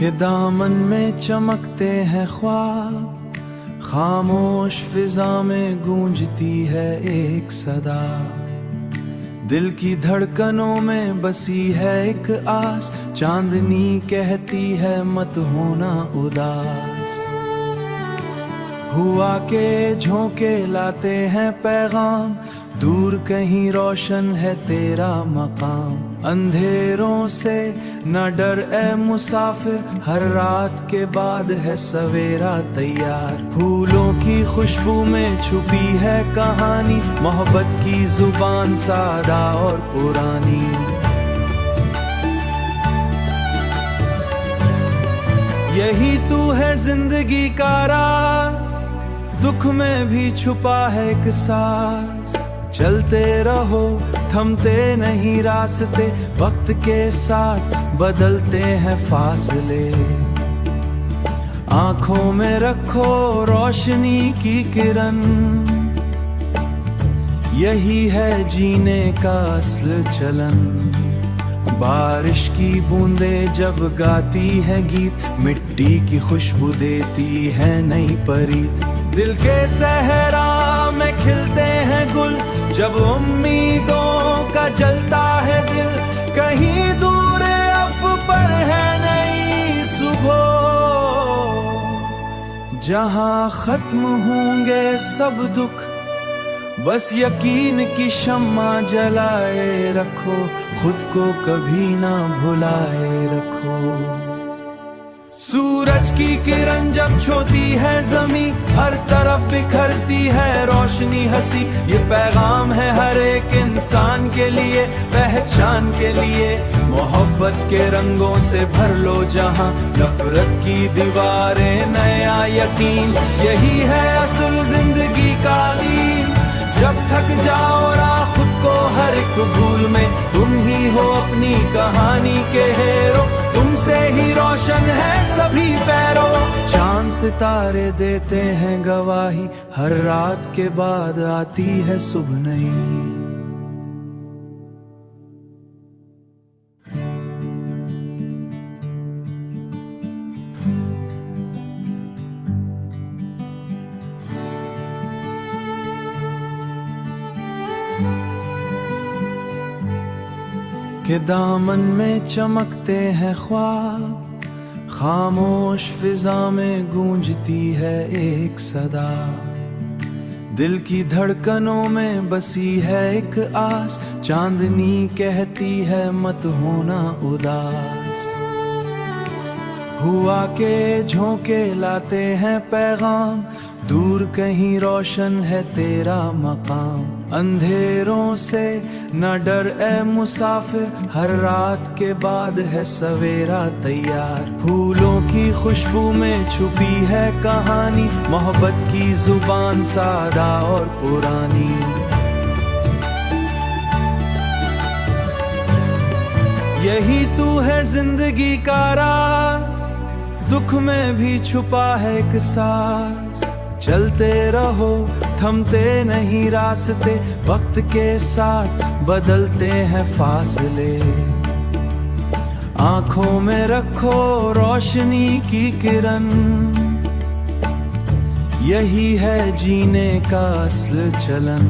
के दामन में चमकते हैं ख्वाब, खामोश फिजा में गूंजती है एक सदा। दिल की धड़कनों में बसी है एक आस, चांदनी कहती है मत होना उदास। हुआ के झोंके लाते हैं पैगाम, दूर कहीं रोशन है तेरा मकाम। अंधेरों से न डर ए मुसाफिर, हर रात के बाद है सवेरा तैयार। फूलों की खुशबू में छुपी है कहानी, मोहब्बत की जुबान सादा और पुरानी। यही तू है जिंदगी का राज, दुख में भी छुपा है एक साज। चलते रहो थमते नहीं रास्ते, वक्त के साथ बदलते हैं फासले। आंखों में रखो रोशनी की किरण, यही है जीने का असल चलन। बारिश की बूंदें जब गाती है गीत, मिट्टी की खुशबू देती है नई परीत। दिल के सहरा में खिलते हैं गुल, जब उम्मीदों का जलता है दिल। कहीं दूर अफ पर है नई सुबह, जहां खत्म होंगे सब दुख, बस यकीन की शम्मा जलाए रखो, खुद को कभी ना भुलाए रखो। सूरज की किरण जब छोती है जमी, हर तरफ बिखरती है रोशनी हंसी। ये पैगाम है हर एक इंसान के लिए, पहचान के लिए। मोहब्बत के रंगों से भर लो जहां, नफरत की दीवारें नया यकीन। यही है असल जिंदगी का लीन, जब थक जाओ राह खुद को हर एक भूल में। तुम ही हो अपनी कहानी के हीरो, तुमसे ही रोशन है सभी पैरों। चांद सितारे देते हैं गवाही, हर रात के बाद आती है सुबह नई। के दामन में चमकते हैं ख्वाब, खामोश फिजा में गूंजती है एक सदा। दिल की धड़कनों में बसी है एक आस, चांदनी कहती है मत होना उदास। हुआ के झोंके लाते हैं पैगाम, दूर कहीं रोशन है तेरा मकाम। अंधेरों से न डर ए मुसाफिर, हर रात के बाद है सवेरा तैयार। फूलों की खुशबू में छुपी है कहानी, मोहब्बत की जुबान सादा और पुरानी। यही तू है जिंदगी का राज, दुख में भी छुपा है एक साज। चलते रहो थमते नहीं रास्ते, वक्त के साथ बदलते हैं फासले। आंखों में रखो रोशनी की किरण, यही है जीने का असल चलन।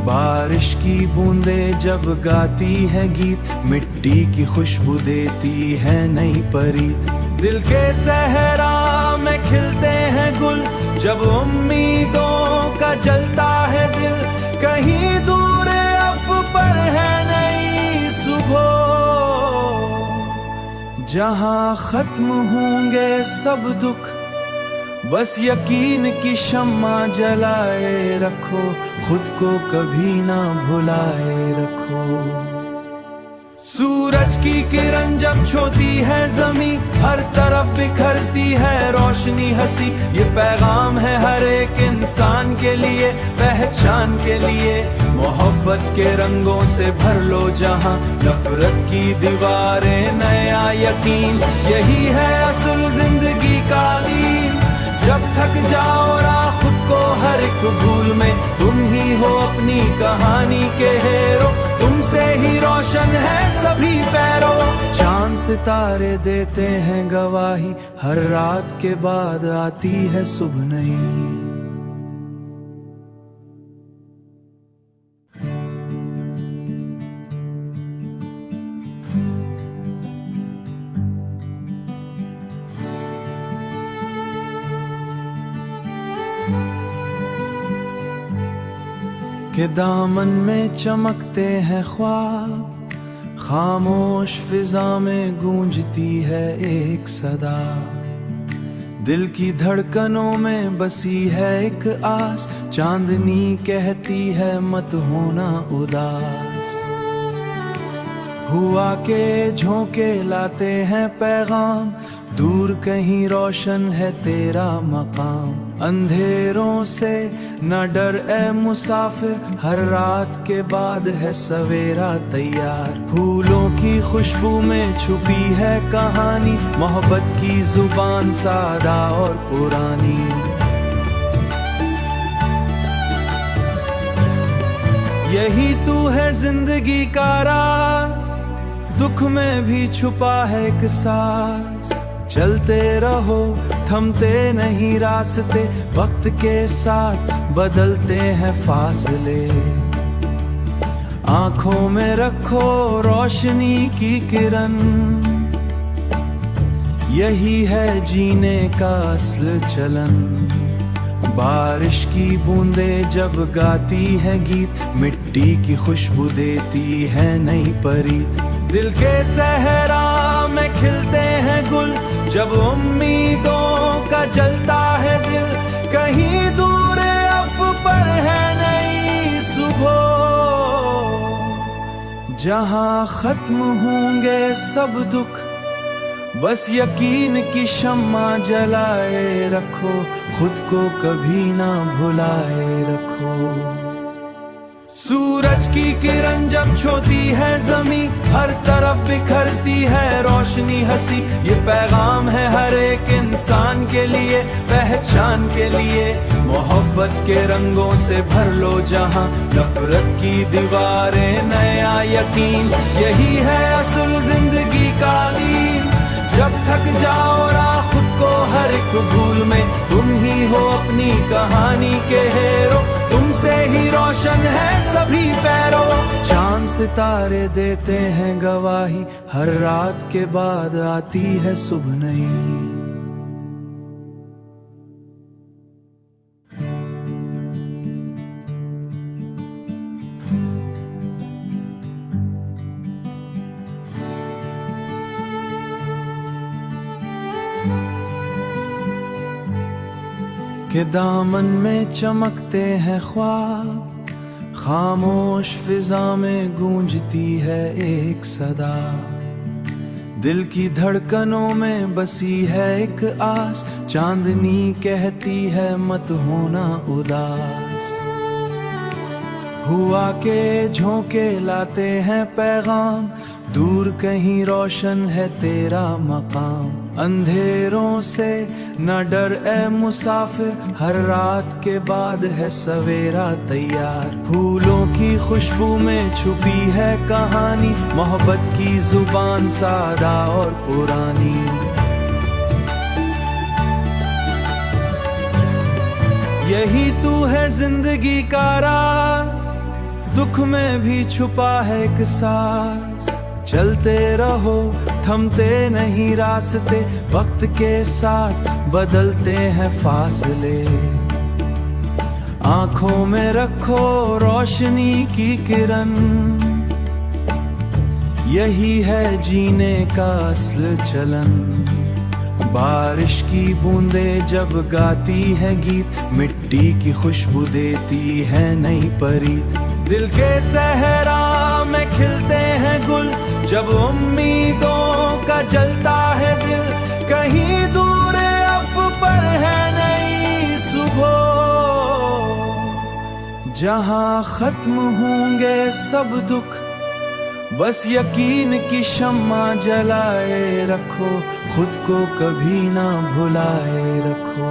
बारिश की बूंदें जब गाती है गीत, मिट्टी की खुशबू देती है नई परीत। दिल के सहरा में खिलते हैं गुल, जब उम्मीदों का जलता है दिल। कहीं दूर अफ पर है नई सुबह, जहां खत्म होंगे सब दुख, बस यकीन की शम्मा जलाए रखो, खुद को कभी ना भुलाए रखो। सूरज की किरण जब छोती है जमी, हर तरफ बिखरती है रोशनी हंसी। ये पैगाम है हर एक इंसान के लिए, पहचान के लिए। मोहब्बत के रंगों से भर लो जहां, नफरत की दीवारें नया यकीन। यही है असल जिंदगी का लीन, जब थक जाओ राह खुद को हर एक भूल में। तुम ही हो अपनी कहानी के हीरो, तुमसे ही रोशन है सभी पैरों। चांद सितारे देते हैं गवाही, हर रात के बाद आती है सुबह नई। के दामन में चमकते हैं ख्वाब, खामोश फिजा में गूंजती है एक सदा। दिल की धड़कनों में बसी है एक आस, चांदनी कहती है मत होना उदास। हुआ के झोंके लाते हैं पैगाम, दूर कहीं रोशन है तेरा मकाम। अंधेरों से न डर ए मुसाफिर, हर रात के बाद है सवेरा तैयार। फूलों की खुशबू में छुपी है कहानी, मोहब्बत की जुबान सादा और पुरानी। यही तू है जिंदगी का राज, दुख में भी छुपा है एक साज। चलते रहो थमते नहीं रास्ते, वक्त के साथ बदलते हैं फासले। आंखों में रखो रोशनी की किरण, यही है जीने का असल चलन। बारिश की बूंदें जब गाती है गीत, मिट्टी की खुशबू देती है नई परीत। दिल के सहरा में खिलते हैं गुल, जब उम्मीदों का जलता है दिल। कहीं दूर अफ पर है नई सुबह, जहां खत्म होंगे सब दुख, बस यकीन की शम्मा जलाए रखो, खुद को कभी ना भुलाए रखो। सूरज की किरण जब छूती है जमी, हर तरफ बिखरती है रोशनी हंसी। ये पैगाम है हर एक इंसान के लिए, पहचान के लिए। मोहब्बत के रंगों से भर लो जहां, नफरत की दीवारें नया यकीन। यही है असल जिंदगी का लीन, जब थक जाओ राह खुद को हर एक भूल में। तुम ही हो अपनी कहानी के हीरो, तुमसे ही रोशन है सभी पैरों। चांद सितारे देते हैं गवाही, हर रात के बाद आती है सुबह नई। के दामन में चमकते हैं ख्वाब, खामोश फिजा में गूंजती है एक सदा। दिल की धड़कनों में बसी है एक आस, चांदनी कहती है मत होना उदास। हुआ के झोंके लाते हैं पैगाम, दूर कहीं रोशन है तेरा मकाम। अंधेरों से न डर ए मुसाफिर, हर रात के बाद है सवेरा तैयार। फूलों की खुशबू में छुपी है कहानी, मोहब्बत की जुबान सादा और पुरानी। यही तू है जिंदगी का राज, दुख में भी छुपा है एक साज। चलते रहो थमते नहीं रास्ते, वक्त के साथ बदलते हैं फासले। आंखों में रखो रोशनी की किरण, यही है जीने का असल चलन। बारिश की बूंदें जब गाती है गीत, मिट्टी की खुशबू देती है नई परीत। दिल के सहरा में खिलते हैं गुल, जब उम्मीदों का जलता है दिल। कहीं दूर अफ पर है नई सुबह, जहां खत्म होंगे सब दुख, बस यकीन की शम्मा जलाए रखो, खुद को कभी ना भुलाए रखो।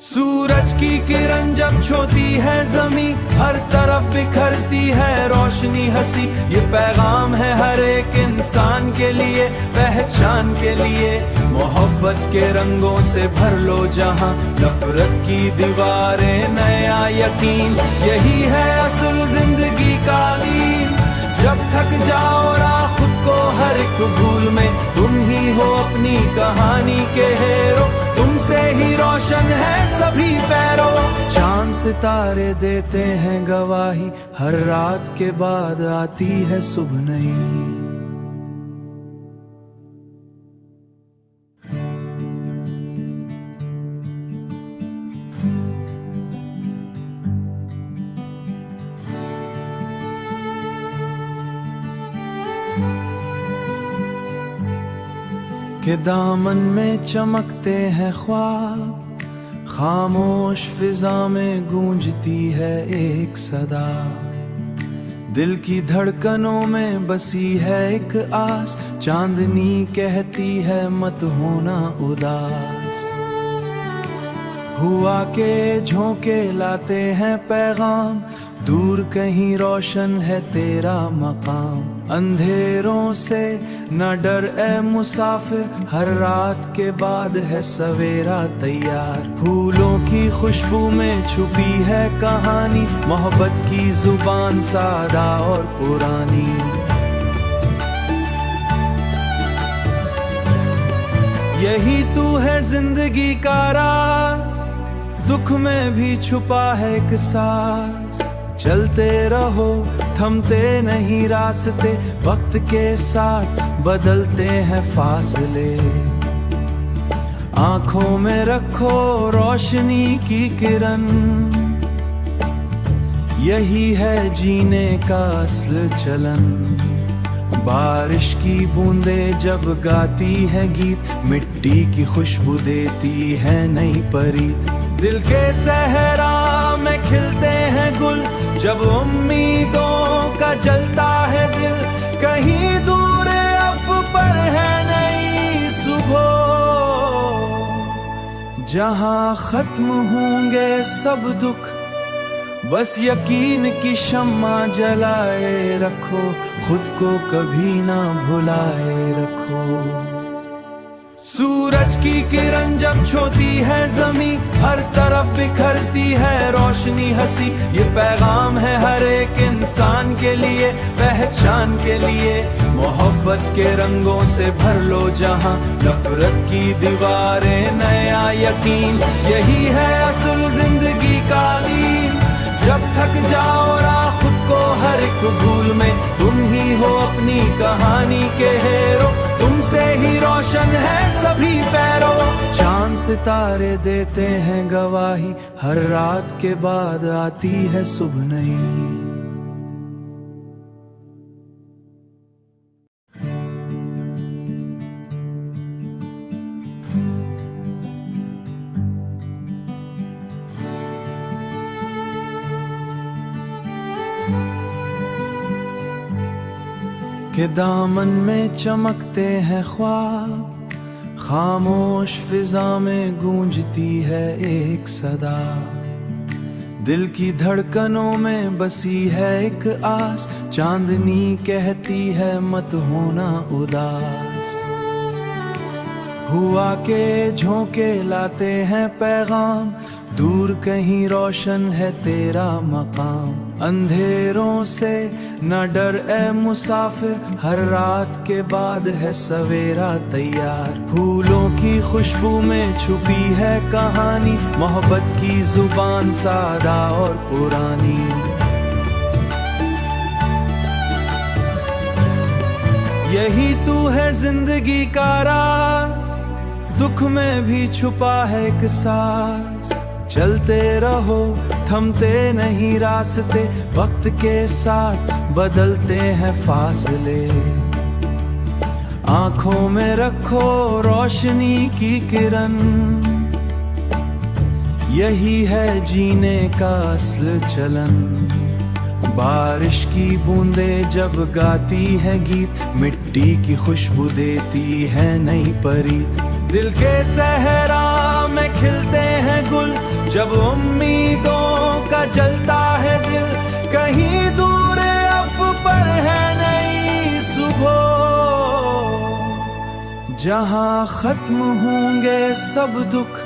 सूरज की किरण जब छूती है जमी, हर तरफ बिखरती है रोशनी हंसी। ये पैगाम है हर एक इंसान के लिए, पहचान के लिए। मोहब्बत के रंगों से भर लो जहां, नफरत की दीवारें नया यकीन। यही है असल जिंदगी का लीन। जब थक जाओ राह खुद को हर एक भूल में, तुम ही हो अपनी कहानी के हीरो। तुमसे ही रोशन है सभी पैरों। चांद सितारे देते हैं गवाही, हर रात के बाद आती है सुबह नई। के दामन में चमकते हैं ख्वाब, खामोश फिजा में गूंजती है एक सदा। दिल की धड़कनों में बसी है एक आस, चांदनी कहती है मत होना उदास। हुआ के झोंके लाते हैं पैगाम, दूर कहीं रोशन है तेरा मकाम। अंधेरों से न डर ए मुसाफिर, हर रात के बाद है सवेरा तैयार। फूलों की खुशबू में छुपी है कहानी, मोहब्बत की जुबान सादा और पुरानी। यही तू है जिंदगी का राज, दुख में भी छुपा है एक साज। चलते रहो थमते नहीं रास्ते, वक्त के साथ बदलते हैं फासले। आंखों में रखो रोशनी की किरण, यही है जीने का असल चलन। बारिश की बूंदें जब गाती है गीत, मिट्टी की खुशबू देती है नई परीत। दिल के सहरा में खिलते हैं गुल, जब उम्मीदों का जलता है दिल। कहीं दूर अफ पर है नई सुबह, जहां खत्म होंगे सब दुख। बस यकीन की शम्मा जलाए रखो, खुद को कभी ना भुलाए रखो। सूरज की किरण जब छूती है जमी, हर तरफ बिखरती है रोशनी हंसी। ये पैगाम है हर एक इंसान के लिए, पहचान के लिए। मोहब्बत के रंगों से भर लो जहां, नफरत की दीवारें नया यकीन। यही है असल जिंदगी का लीन। जब थक जाओ राह खुद को हर एक भूल में, तुम ही हो अपनी कहानी के हीरो। तुमसे ही रोशन है सभी पैरों। चांद सितारे देते हैं गवाही, हर रात के बाद आती है सुबह नई। के दामन में चमकते हैं ख्वाब, खामोश फिजा में गूंजती है एक सदा। दिल की धड़कनों में बसी है एक आस, चांदनी कहती है मत होना उदास। हुआ के झोंके लाते हैं पैगाम, दूर कहीं रोशन है तेरा मकाम। अंधेरों से न डर ए मुसाफिर, हर रात के बाद है सवेरा तैयार। फूलों की खुशबू में छुपी है कहानी, मोहब्बत की जुबान सादा और पुरानी। यही तू है जिंदगी का राज, दुख में भी छुपा है एक साज। चलते रहो थमते नहीं रास्ते, वक्त के साथ बदलते हैं फासले। आंखों में रखो रोशनी की किरण, यही है जीने का असल चलन। बारिश की बूंदें जब गाती है गीत, मिट्टी की खुशबू देती है नई परीत। दिल के सहरा में खिलते हैं गुल, जब उम्मीदों का जलता है दिल, कहीं दूर अफ पर है नई सुबह, जहां खत्म होंगे सब दुख,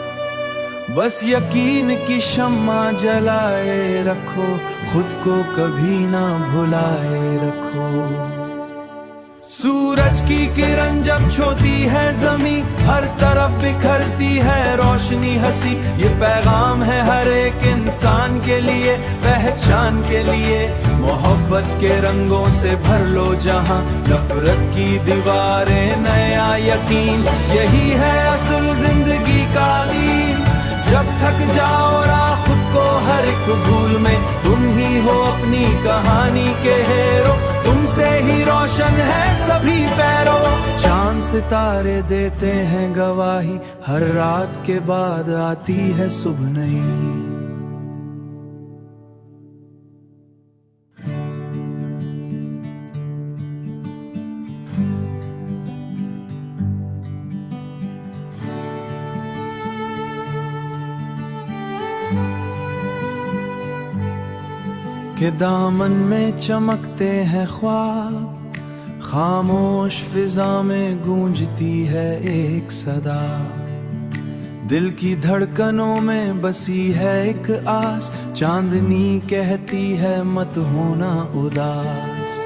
बस यकीन की शम्मा जलाए रखो, खुद को कभी ना भुलाए रखो। सूरज की किरण जब छूती है जमी, हर तरफ बिखरती है रोशनी हंसी, ये पैगाम है हर एक इंसान के लिए, पहचान के लिए। मोहब्बत के रंगों से भर लो जहां, नफरत की दीवारें नया यकीन, यही है असल जिंदगी का दीन। जब थक जाओ राह खुद को हर एक भूल में, तुम ही हो अपनी कहानी के हीरो, तुमसे ही रोशन है सभी पैरों। चांद सितारे देते हैं गवाही, हर रात के बाद आती है सुबह नई। के दामन में चमकते हैं ख्वाब, खामोश फिजा में गूंजती है एक सदा, दिल की धड़कनों में बसी है एक आस, चांदनी कहती है मत होना उदास।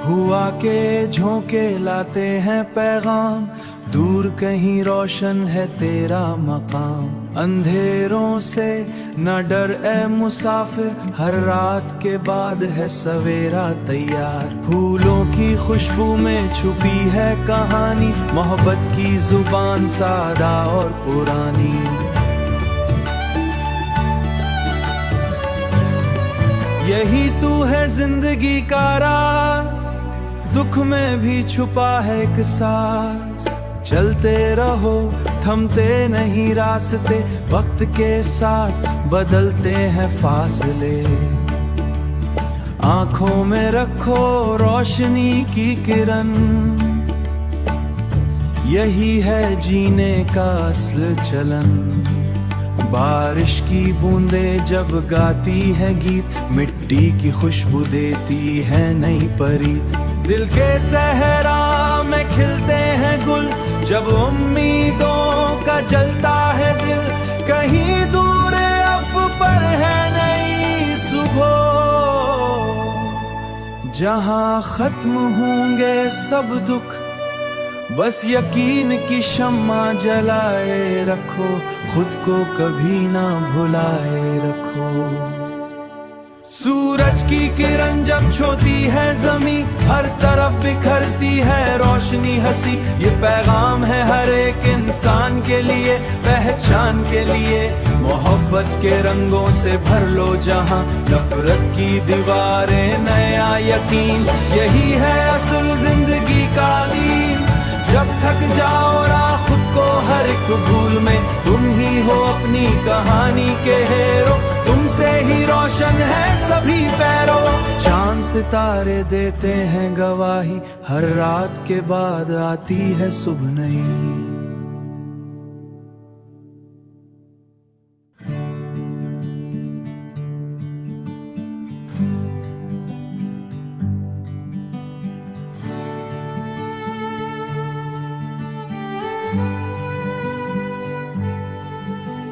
हुआ के झोंके लाते हैं पैगाम, दूर कहीं रोशन है तेरा मकाम। अंधेरों से न डर ए मुसाफिर, हर रात के बाद है सवेरा तैयार। फूलों की खुशबू में छुपी है कहानी, मोहब्बत की जुबान सादा और पुरानी। यही तू है जिंदगी का राज, दुख में भी छुपा है एक साज। चलते रहो थमते नहीं रास्ते, वक्त के साथ बदलते हैं फासले। आंखों में रखो रोशनी की किरण, यही है जीने का असल चलन। बारिश की बूंदें जब गाती है गीत, मिट्टी की खुशबू देती है नई परीत। दिल के सहरा में खिलते हैं गुल, जब उम्मीदों का जलता है दिल, कहीं दूर अफ पर है नई सुबह, जहां खत्म होंगे सब दुख, बस यकीन की शम्मा जलाए रखो, खुद को कभी ना भुलाए रखो। सूरज की किरण जब छूती है जमी, हर तरफ बिखरती है रोशनी हंसी, ये पैगाम है हर एक इंसान के लिए, पहचान के लिए। मोहब्बत के रंगों से भर लो जहां, नफरत की दीवारें नया यकीन, यही है असल जिंदगी का दीन। जब थक जाओ राह खुद को हर एक भूल में, तुम ही हो अपनी कहानी के हीरो, तुमसे ही रोशन है सभी पैरों। चांद सितारे देते हैं गवाही, हर रात के बाद आती है सुबह नई।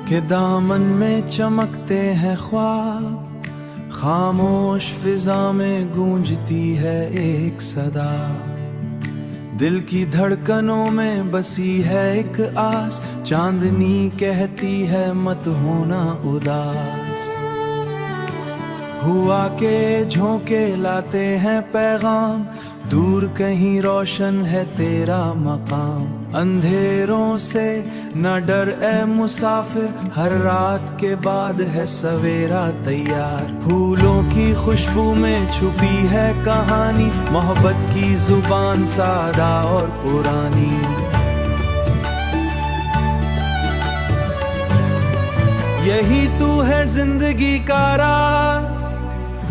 के दामन में चमकते हैं ख्वाब, खामोश फिजा में गूंजती है एक सदा। दिल की धड़कनों में बसी है एक आस, चांदनी कहती है मत होना उदास। हुआ के झोंके लाते हैं पैगाम, दूर कहीं रोशन है तेरा मकाम। अंधेरों से न डर ए मुसाफिर, हर रात के बाद है सवेरा तैयार। फूलों की खुशबू में छुपी है कहानी, मोहब्बत की जुबान सादा और पुरानी। यही तू है जिंदगी का राज,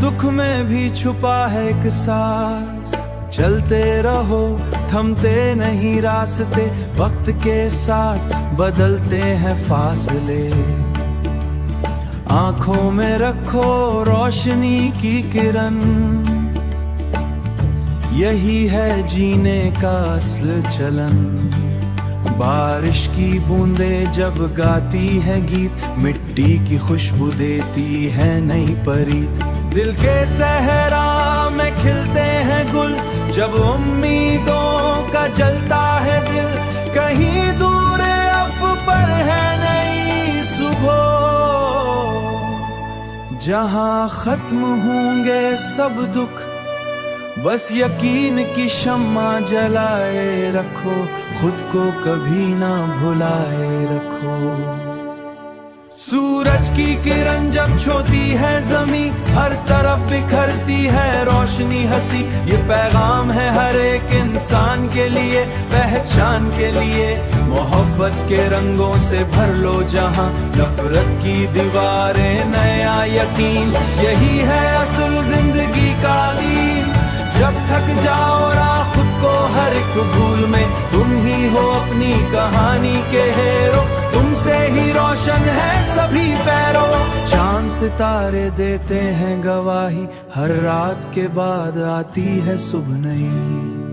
दुख में भी छुपा है एक साज। चलते रहो थमते नहीं रास्ते, वक्त के साथ बदलते हैं फासले। आंखों में रखो रोशनी की किरण, यही है जीने का असल चलन। बारिश की बूंदें जब गाती है गीत, मिट्टी की खुशबू देती है नई परीत। दिल के सहरा में खिलते हैं गुल, जब उम्मीदों का जलता है दिल। कहीं दूर अफ पर है नई सुबह, जहां खत्म होंगे सब दुख, बस यकीन की शम्मा जलाए रखो, खुद को कभी ना भुलाए रखो। सूरज की किरण जब छूती है जमी, हर तरफ बिखरती है रोशनी हंसी। ये पैगाम है हर एक इंसान के लिए, पहचान के लिए। मोहब्बत के रंगों से भर लो जहां, नफरत की दीवारें नया यकीन। यही है असल जिंदगी का दीन। जब थक जाओ राह खुद को हर एक भूल में, तुम ही हो अपनी कहानी के हीरो। तुमसे ही रोशन है सभी पैरों, चांद सितारे देते हैं गवाही। हर रात के बाद आती है सुबह नई।